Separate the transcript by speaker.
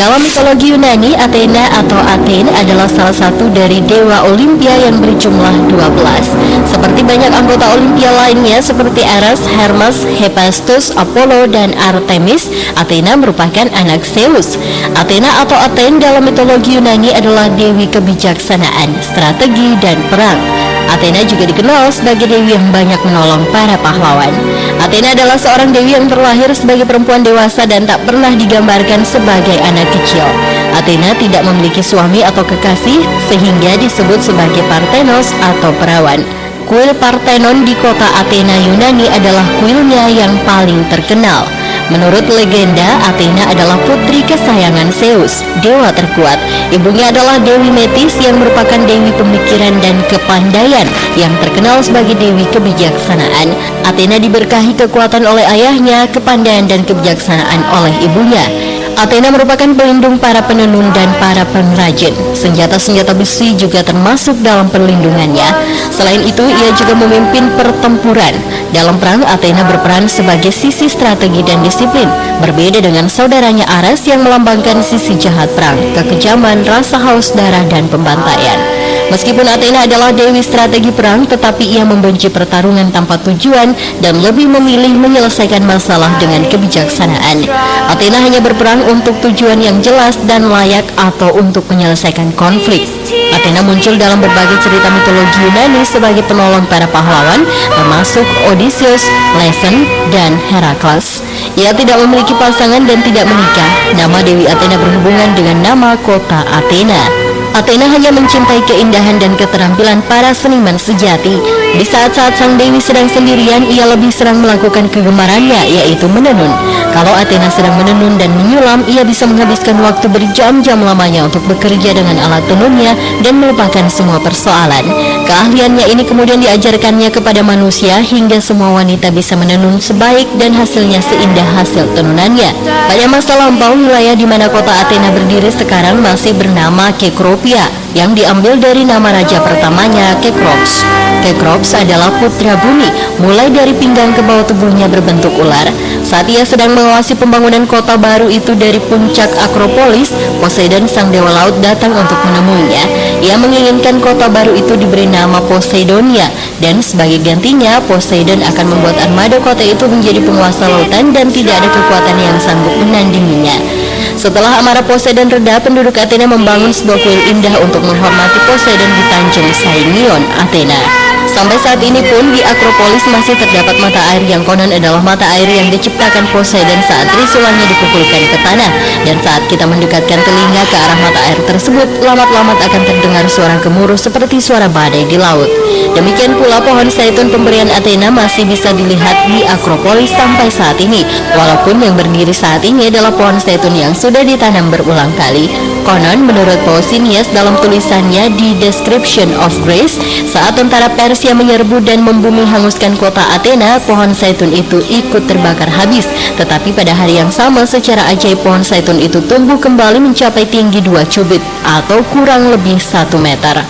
Speaker 1: Dalam mitologi Yunani, Athena atau Athene adalah salah satu dari dewa Olimpia yang berjumlah 12. Seperti banyak anggota Olimpia lainnya seperti Ares, Hermes, Hephaestus, Apollo, dan Artemis, Athena merupakan anak Zeus. Athena atau Athene dalam mitologi Yunani adalah dewi kebijaksanaan, strategi, dan perang. Athena juga dikenal sebagai dewi yang banyak menolong para pahlawan. Athena adalah seorang dewi yang terlahir sebagai perempuan dewasa dan tak pernah digambarkan sebagai anak kecil. Athena tidak memiliki suami atau kekasih sehingga disebut sebagai Parthenos atau perawan. Kuil Parthenon di kota Athena, Yunani adalah kuilnya yang paling terkenal. Menurut legenda, Athena adalah putri kesayangan Zeus, dewa terkuat. Ibunya adalah Dewi Metis yang merupakan dewi pemikiran dan kepandaian yang terkenal sebagai dewi kebijaksanaan. Athena diberkahi kekuatan oleh ayahnya, kepandaian dan kebijaksanaan oleh ibunya. Athena merupakan pelindung para penenun dan para pengrajin. Senjata-senjata besi juga termasuk dalam perlindungannya. Selain itu, ia juga memimpin pertempuran. Dalam perang, Athena berperan sebagai sisi strategi dan disiplin, berbeda dengan saudaranya Ares yang melambangkan sisi jahat perang, kekejaman, rasa haus darah, dan pembantaian. Meskipun Athena adalah dewi strategi perang, tetapi ia membenci pertarungan tanpa tujuan dan lebih memilih menyelesaikan masalah dengan kebijaksanaan. Athena hanya berperang untuk tujuan yang jelas dan layak atau untuk menyelesaikan konflik. Athena muncul dalam berbagai cerita mitologi Yunani sebagai penolong para pahlawan, termasuk Odysseus, Iason, dan Herakles. Ia tidak memiliki pasangan dan tidak menikah. Nama Dewi Athena berhubungan dengan nama kota Athena. Athena hanya mencintai keindahan dan keterampilan para seniman sejati. Di saat-saat sang dewi sedang sendirian, ia lebih sering melakukan kegemarannya, yaitu menenun. Kalau Athena sedang menenun dan menyulam, ia bisa menghabiskan waktu berjam-jam lamanya untuk bekerja dengan alat tenunnya dan melupakan semua persoalan. Keahliannya ini kemudian diajarkannya kepada manusia hingga semua wanita bisa menenun sebaik dan hasilnya seindah hasil tenunannya. Pada masa lampau, wilayah di mana kota Athena berdiri sekarang masih bernama Kekropia, yang diambil dari nama raja pertamanya, Kekrops. Kekrops adalah putra bumi, mulai dari pinggang ke bawah tubuhnya berbentuk ular. Saat ia sedang mengawasi pembangunan kota baru itu dari puncak Akropolis, Poseidon sang dewa laut datang untuk menemuinya. Ia menginginkan kota baru itu diberi nama Poseidonia, dan sebagai gantinya Poseidon akan membuat armada kota itu menjadi penguasa lautan dan tidak ada kekuatan yang sanggup menandinginya. Setelah amarah Poseidon reda, penduduk Athena membangun sebuah kuil indah untuk menghormati Poseidon di Tanjung Sainion, Athena. Sampai saat ini pun di Akropolis masih terdapat mata air yang konon adalah mata air yang diciptakan Poseidon saat trisulannya dipukulkan ke tanah. Dan saat kita mendekatkan telinga ke arah mata air tersebut, lamat-lamat akan terdengar suara gemuruh seperti suara badai di laut. Demikian pula pohon zaitun pemberian Athena masih bisa dilihat di Akropolis sampai saat ini, walaupun yang berdiri saat ini adalah pohon zaitun yang sudah ditanam berulang kali. Konon menurut Pausanias dalam tulisannya di Description of Greece, saat tentara Persia menyerbu dan membumi hanguskan kota Athena, pohon zaitun itu ikut terbakar habis. Tetapi pada hari yang sama, secara ajaib pohon zaitun itu tumbuh kembali mencapai tinggi 2 cubit atau kurang lebih 1 meter.